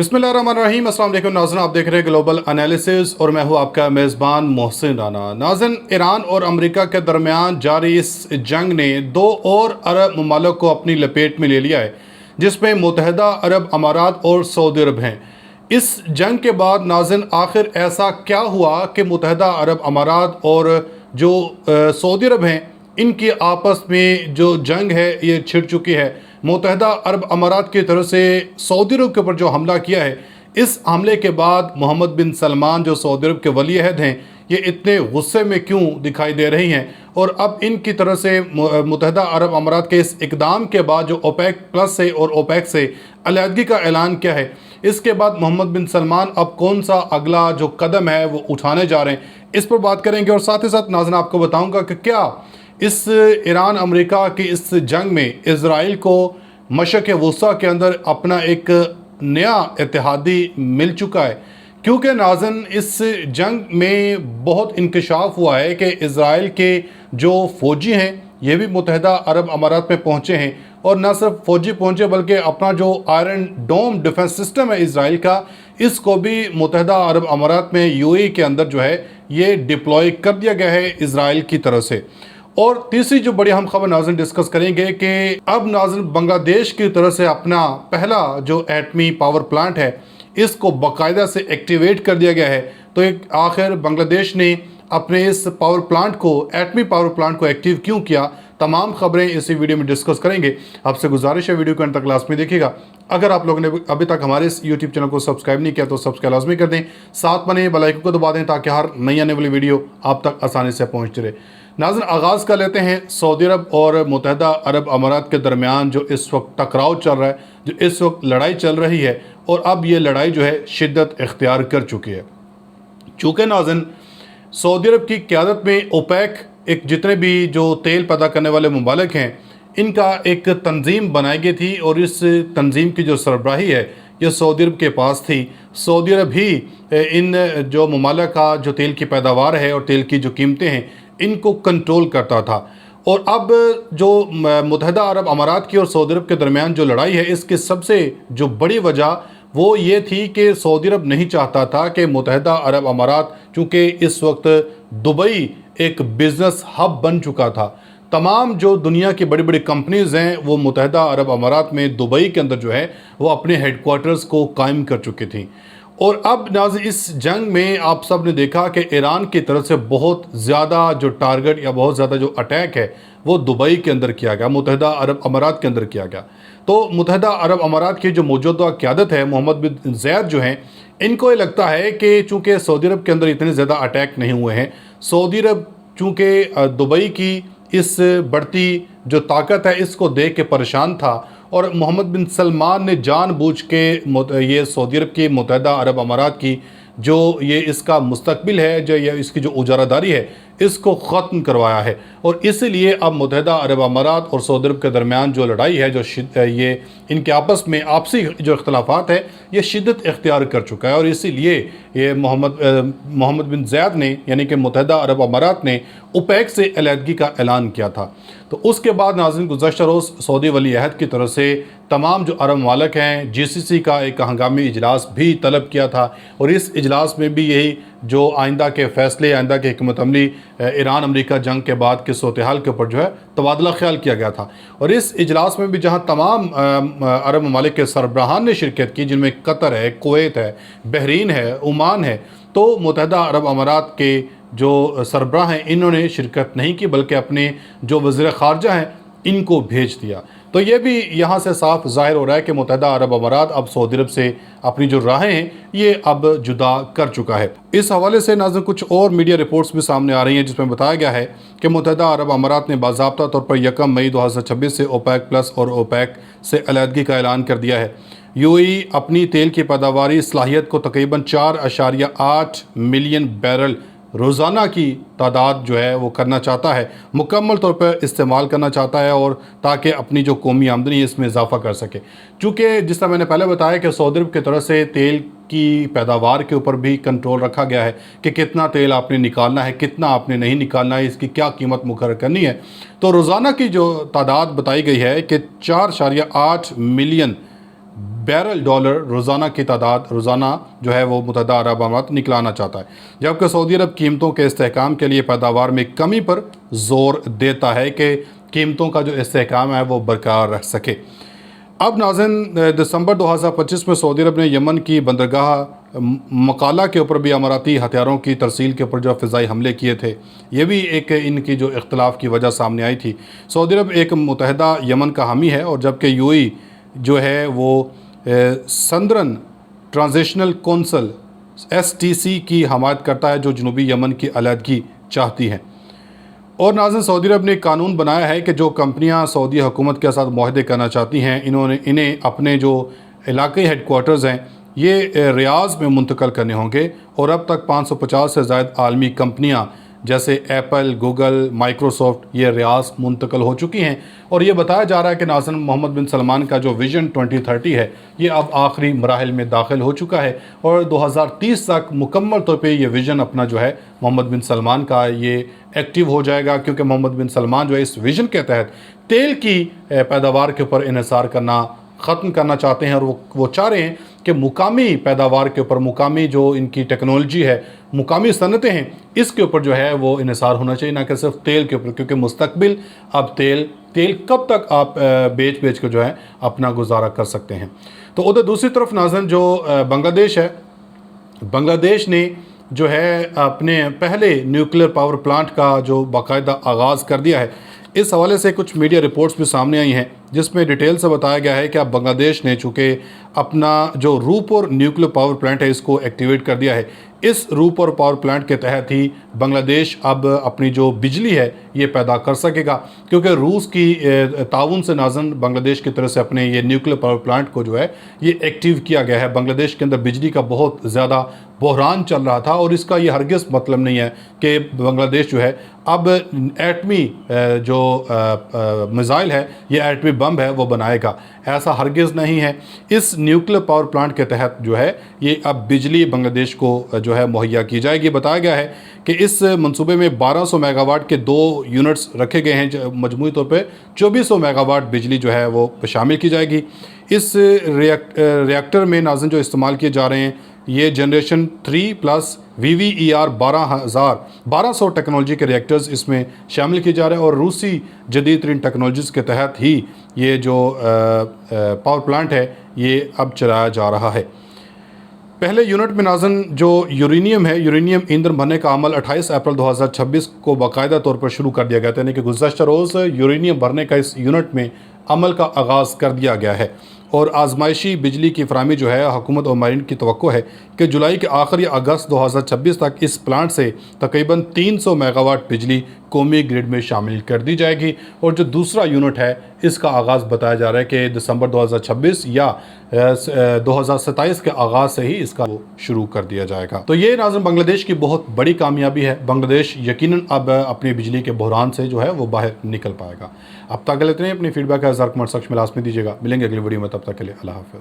बिस्मिल्लाहिर्रहमानिर्रहीम। अस्सलाम वालेकुम नाज़रीन, आप देख रहे हैं ग्लोबल एनालिसिस और मैं हूं आपका मेज़बान मोहसिन राना। नाज़रीन, ईरान और अमेरिका के दरमियान जारी इस जंग ने दो और अरब ममालिक को अपनी लपेट में ले लिया है, जिसमें मुत्तहिदा अरब अमारात और सऊदी अरब हैं। इस जंग के बाद नाज़रीन आखिर ऐसा क्या हुआ कि मुत्तहिदा अरब अमारात और जो सऊदी अरब हैं, इनकी आपस में जो जंग है ये छिड़ चुकी है। मुत्तहिदा अरब अमारात की तरफ से सऊदी अरब के ऊपर जो हमला किया है, इस हमले के बाद मोहम्मद बिन सलमान जो सऊदी अरब के वली अहद हैं, ये इतने गुस्से में क्यों दिखाई दे रही हैं। और अब इनकी तरफ से मुत्तहिदा अरब अमारात के इस इकदाम के बाद जो ओपेक प्लस से और ओपेक से अलहदगी का ऐलान किया है, इसके बाद मोहम्मद बिन सलमान अब कौन सा अगला जो कदम है वो उठाने जा रहे हैं, इस पर बात करेंगे। और साथ ही साथ नाज़रीन आपको बताऊँगा कि क्या इस ईरान अमेरिका की इस जंग में इज़राइल को मशरक़ वुस्ता के अंदर अपना एक नया इत्तेहादी मिल चुका है। क्योंकि नाज़रीन इस जंग में बहुत इंकशाफ हुआ है कि इज़राइल के जो फ़ौजी हैं ये भी मुत्तहिदा अरब अमारात में पहुँचे हैं, और न सिर्फ फ़ौजी पहुँचे बल्कि अपना जो आयरन डोम डिफेंस सिस्टम है इज़राइल का, इसको भी मुत्तहिदा अरब अमारात में यूएई के अंदर जो है ये डिप्लॉय कर दिया गया है इज़राइल की तरफ से। और तीसरी जो बड़ी हम खबर नाज़रीन डिस्कस करेंगे कि अब नाज़रीन बांग्लादेश की तरफ से अपना पहला जो एटमी पावर प्लांट है इसको बाकायदा से एक्टिवेट कर दिया गया है। तो एक आखिर बांग्लादेश ने अपने इस पावर प्लांट को, एटमी पावर प्लांट को एक्टिव क्यों किया, तमाम खबरें इसी वीडियो में डिस्कस करेंगे। आपसे गुजारिश है वीडियो को अंत तक लाजमी देखिएगा। अगर आप लोगों ने अभी तक हमारे इस यूट्यूब चैनल को सब्सक्राइब नहीं किया तो सब्सक्राइब लाजमी कर दें, साथ बने बेल आइकन को दबा दें ताकि हर नई आने वाली वीडियो आप तक आसानी से पहुँचती रहे। नाज़रीन आगाज़ कर लेते हैं सऊदी अरब और मुत्तहिदा अरब अमारात के दरमियान जो इस वक्त टकराव चल रहा है, जो इस वक्त लड़ाई चल रही है, और अब ये लड़ाई जो है शिद्दत इख्तियार कर चुकी है। चूँकि नाज़रीन सऊदी अरब की क़यादत में ओपेक एक जितने भी जो तेल पैदा करने वाले ममालिक हैं, इनका एक तंजीम बनाई गई थी, और इस तंजीम की जो सरबराही है ये सऊदी अरब के पास थी। सऊदी अरब ही इन जो ममालिक का जो तेल की पैदावार है और तेल की जो कीमतें हैं इनको कंट्रोल करता था। और अब जो मुत्तहिदा अरब अमारात की और सऊदी अरब के दरमियान जो लड़ाई है, इसकी सबसे जो बड़ी वजह वो ये थी कि सऊदी अरब नहीं चाहता था कि मुत्तहिदा अरब अमारात, चूँकि इस वक्त दुबई एक बिज़नेस हब बन चुका था, तमाम जो दुनिया की बड़ी बड़ी कंपनीज़ हैं वो मुत्तहिदा अरब अमारात में दुबई के अंदर जो है वो अपने हेडक्वार्टर्स को कायम कर चुकी थी। और अब नाज़रीन इस जंग में आप सब ने देखा कि ईरान की तरफ से बहुत ज़्यादा जो टारगेट या बहुत ज़्यादा जो अटैक है वो दुबई के अंदर किया गया, मुत्तहिदा अरब अमारात के अंदर किया गया। तो मुत्तहिदा अरब अमारात की जो मौजूदा क़यादत है मोहम्मद बिन ज़ायद जो हैं, इनको ये लगता है कि चूँकि सऊदी अरब के अंदर इतने ज़्यादा अटैक नहीं हुए हैं, सऊदी अरब चूँकि दुबई की इस बढ़ती जो ताकत है इसको देख के परेशान था, और मोहम्मद बिन सलमान ने जानबूझ के ये सऊदी अरब की मुत्तहिदा अरब अमारात की जो ये इसका मुस्तकबिल है, जो ये इसकी जो उजारादारी है, इसको ख़त्म करवाया है। और इसीलिए अब मुत्तहिदा अरब अमारात और सऊदी अरब के दरमियान जो लड़ाई है, जो ये इनके आपस में आपसी जो इख्तलाफात है ये शिद्दत इख्तियार कर चुका है। और इसीलिए ये मोहम्मद बिन ज़ायद ने यानी कि मुत्तहिदा अरब अमारात ने ओपेक से अलहदगी का ऐलान किया था। तो उसके बाद नाज़रीन गुज़श्ता रोज़ सऊदी वली अहद की तरफ से तमाम जो अरब ममालिक हैं GCC का एक हंगामी इजलास भी तलब किया था, और इस इजलास में भी यही जो आइंदा के फ़ैसले, आइंदा की हिकमत अमली ईरान अमेरिका जंग के बाद के सूरत हाल के ऊपर जो है तबादला ख्याल किया गया था। और इस इजलास में भी जहाँ तमाम अरब ममालिक के सरबराहान ने शिरकत की, जिनमें कतर है, कुवैत है, बहरीन है, ओमान है, तो मुत्तहिदा अरब अमारात के जो सरबराह हैं इन्होंने शिरकत नहीं की, बल्कि अपने जो वज़ीर ख़ारजा हैं इनको भेज दिया। तो ये भी यहाँ से साफ ज़ाहिर हो रहा है कि मुत्तहिदा अरब अमारात अब सऊदी अरब से अपनी जो राहें हैं ये अब जुदा कर चुका है। इस हवाले से नाज़रीन कुछ और मीडिया रिपोर्ट्स भी सामने आ रही हैं, जिसमें बताया गया है कि मुत्तहिदा अरब अमारात ने बाज़ाब्ता तौर पर 1 मई 2026 से ओपेक प्लस और ओपेक से अलहदगी का ऐलान कर दिया है। यूएई अपनी तेल की पैदावारी सलाहियत को तकरीबन 4.8 मिलियन बैरल रोज़ाना की तादाद जो है वो करना चाहता है, मुकम्मल तौर पर इस्तेमाल करना चाहता है, और ताकि अपनी जो कौमी आमदनी है इसमें इजाफ़ा कर सके। चूँकि जिस तरह मैंने पहले बताया कि सऊदी अरब की तरफ से तेल की पैदावार के ऊपर भी कंट्रोल रखा गया है कि कितना तेल आपने निकालना है, कितना आपने नहीं निकालना है, इसकी क्या कीमत मुकर्रर करनी है। तो रोज़ाना की जो तादाद बताई गई है कि 4.8 मिलियन बैरल डॉलर रोज़ाना की तादाद रोज़ाना जो है वो मुत्तहदा अरब अमारात निकलाना चाहता है, जबकि सऊदी अरब कीमतों के इस्तेहकाम के लिए पैदावार में कमी पर ज़ोर देता है कि कीमतों का जो इस्तेहकाम है वो बरकरार रह सके। अब नाज़रीन, दिसंबर 2025 में सऊदी अरब ने यमन की बंदरगाह मकाला के ऊपर भी अमाराती हथियारों की तरसील के ऊपर जो फ़िज़ाई हमले किए थे, ये भी एक इनकी जो इख्तलाफ की वजह सामने आई थी। सऊदी अरब एक मुत्तहदा यमन का हामी है, और जबकि यूएई जो है वो संदरन ट्रांजिशनल कौंसल STC की हमायत करता है, जो जनूबी यमन की अलहदगी चाहती हैं। और नाज़रीन, सऊदी अरब ने कानून बनाया है कि जो कंपनियां सऊदी हुकूमत के साथ मुआहदे करना चाहती हैं, इन्हें अपने जो इलाक़ाई हेडकोार्टर्स हैं ये रियाज़ में मुंतकिल करने होंगे। और अब तक 550 से ज़ायद आलमी कंपनियां जैसे एप्पल, गूगल, माइक्रोसॉफ्ट ये रियाज़ मुंतकिल हो चुकी हैं। और ये बताया जा रहा है कि नाज़रीन, मोहम्मद बिन सलमान का जो विज़न 2030 है ये अब आखिरी मराहिल में दाखिल हो चुका है, और 2030 तक मुकम्मल तौर पे ये विज़न अपना जो है मोहम्मद बिन सलमान का ये एक्टिव हो जाएगा, क्योंकि मोहम्मद बिन सलमान जो है इस विज़न के तहत तेल की पैदावार के ऊपर इन्हिसार करना ख़त्म करना चाहते हैं। और वो चाह रहे हैं कि मुकामी पैदावार के ऊपर, मुकामी जो इनकी टेक्नोलॉजी है, मुकामी सनतें हैं, इसके ऊपर जो है वो इन्हिसार होना चाहिए, ना कि सिर्फ तेल के ऊपर, क्योंकि मुस्तकबिल अब तेल कब तक आप बेच कर जो है अपना गुजारा कर सकते हैं। तो उधर दूसरी तरफ नाज़रीन, जो बांग्लादेश है, बांग्लादेश ने जो है अपने पहले न्यूक्लियर पावर प्लांट का जो बाकायदा आगाज़ कर दिया है। इस हवाले से कुछ मीडिया रिपोर्ट्स भी सामने आई हैं, जिसमें डिटेल से बताया गया है कि अब बांग्लादेश ने चूँकि अपना जो रूपौर न्यूक्लियर पावर प्लांट है इसको एक्टिवेट कर दिया है। इस रूपौर पावर प्लांट के तहत ही बांग्लादेश अब अपनी जो बिजली है ये पैदा कर सकेगा, क्योंकि रूस की ताउन से नाज़रीन बांग्लादेश की तरफ से अपने ये न्यूक्लियर पावर प्लांट को जो है ये एक्टिव किया गया है। बांग्लादेश के अंदर बिजली का बहुत ज़्यादा बहरान चल रहा था, और इसका ये हरगिज़ मतलब नहीं है कि बांग्लादेश जो है अब एटमी जो मिसाइल है, ये एटमी बम है वो बनाएगा, ऐसा हरगिज़ नहीं है। इस न्यूक्लियर पावर प्लांट के तहत जो है ये अब बिजली बांग्लादेश को जो है मुहैया की जाएगी। बताया गया है कि इस मंसूबे में 1200 मेगावाट के 2 यूनिट्स रखे गए हैं, मजमूई तौर पे 2400 मेगावाट बिजली जो है वो शामिल की जाएगी। इस रिएक्टर में नाज़रीन जो इस्तेमाल किए जा रहे हैं ये जनरेशन 3+ VVER 1200 टेक्नोलॉजी के रिएक्टर्स इसमें शामिल किए जा रहे हैं, और रूसी जदीद तरीन टेक्नोलॉजीज़ के तहत ही ये जो पावर प्लांट है ये अब चलाया जा रहा है। पहले यूनिट में नाज़रीन जो यूरेनियम है, यूरेनियम ईंधन भरने का अमल 28 अप्रैल 2026 को बाकायदा तौर पर शुरू कर दिया गया था, यानी कि गुज़श्ता रोज़ यूरेनियम भरने का इस यूनिट में अमल का आगाज़ कर दिया गया है। और आजमाइशी बिजली की फराहमी जो है हुकूमत और माहिरीन की तवक्को है कि जुलाई के आखिर या अगस्त 2026 तक इस प्लांट से तकरीबन 300 मेगावाट बिजली कौमी ग्रिड में शामिल कर दी जाएगी। और जो दूसरा यूनिट है इसका आगाज़ बताया जा रहा है कि दिसंबर 2026 या 2027 के आगाज़ से ही इसका शुरू कर दिया जाएगा। तो ये नाज़रीन बांग्लादेश की बहुत बड़ी कामयाबी है। बांग्लादेश यकीनन अब अपनी बिजली के बहरान से जो है वो बाहर निकल पाएगा। अब तक लेते हैं अपनी फीडबैक का इज़हार कमेंट सेक्शन में लास्ट में दीजिएगा। मिलेंगे अगली वीडियो में, तब तक के लिए अल्लाह हाफ़िज़।